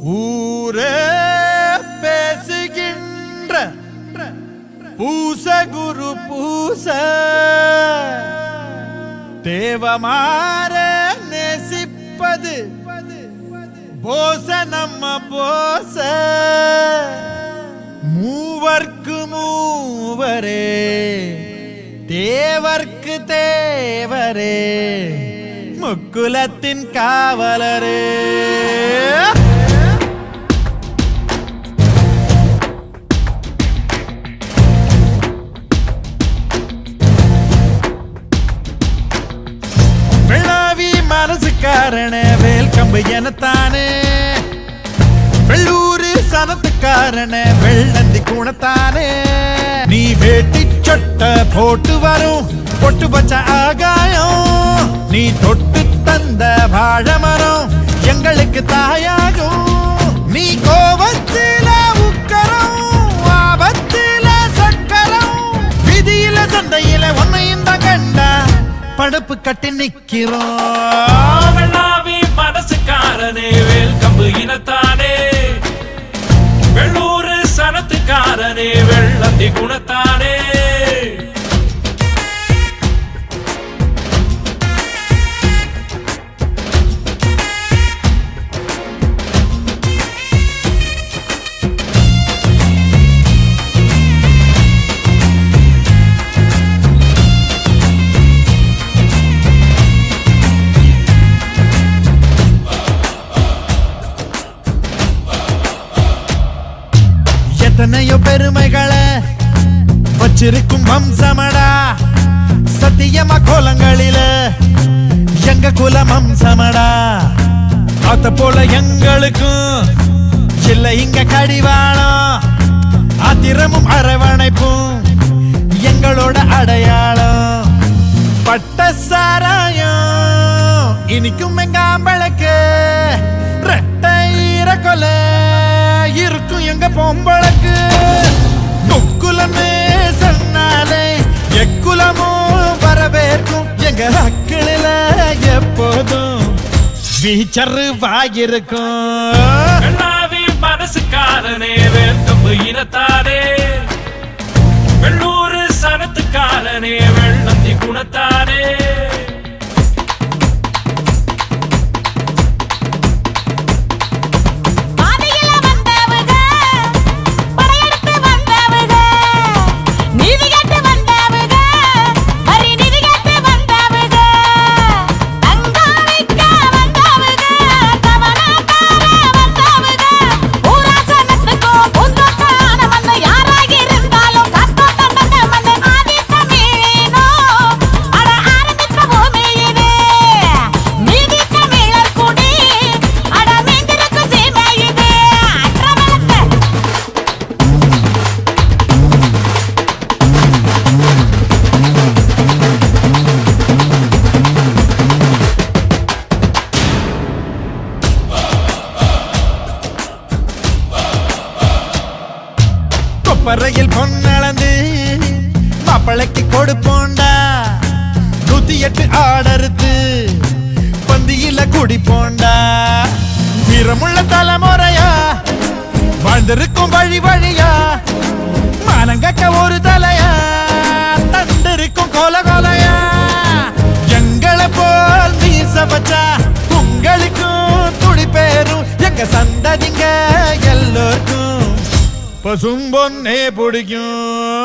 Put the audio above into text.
ஊரே பேசுகின்ற பூச குரு பூச தேவமாற நேசிப்பது போச நம்ம போச மூவர்க்கு மூவரே தேவர்க்கு தேவரே முக்குலத்தின் காவலரே. வெள்ளாவி மனசுக்காரன வேல் கம்பு எனத்தானே வெள்ளூரு சனத்துக்காரன வெள்ளந்தி குணத்தானே. நீ வேட்டி சொட்ட போட்டு வரும் பொட்டு பச்ச ஆகாயம் நீ தொட்டு தந்த வாழமரம் எங்களுக்கு தாயாகும். நீ கோபத்தில உக்கரம் ஆபத்தில சக்கரம் விதியில சந்தையில உன்னையும் தான் கண்டா படுப்பு கட்டி நிக்கிறோம். வெள்ளாவி மனசுக்காரனே வேல் கம்பு இனத்தானே வெள்ளூரு சனத்துக்காரனே வெள்ளந்தி குணத்தானே. எத்தனையோ பெருமைகளை வச்சிருக்கும் வம்சமடா சத்தியமா கோலங்களில எங்க குலம் வம்சமடா. அத போல எங்களுக்கும் இல்ல இங்க கடிவாளம் ஆத்திரமும் அரவணைப்பும் எங்களோட அடையாளம். பட்ட சாராயம் இனிக்கும் எங்காம்பழக்கு ரெட்டை ஈரக்கொல இருக்கும் எங்க பொம்பளக்கு. முக்குலமே சொன்னாலே எக்குலமும் வரவேற்கும் எங்க அக்களில எப்போதும் வீச்சரு வாயிருக்கும். வெள்ளாவி மனசுக்காரனே வேல் கம்பு இனத்தானே வெள்ளூரு சனத்துக்காரனே வெள்ளந்தி குணத்தானே. பறையில் பொன்னளந்து மாப்பிளைக்கு கொடுப்போண்டா 108 ஆடறுத்து பந்தியில குடிப்போண்டா. வீரமுள்ள தலைமுறையா வாழ்ந்திருக்கும் வழி வழியா மானங்கக்க ஒரு தலையா தந்திருக்கும் கோல கோலையா. எங்களை போல் மீச வச்சா உங்களுக்கும் துடி பேரும் எங்க சந்ததிங்க எல்லோருக்கும் பசும்பொன்னே பிடிக்கும்.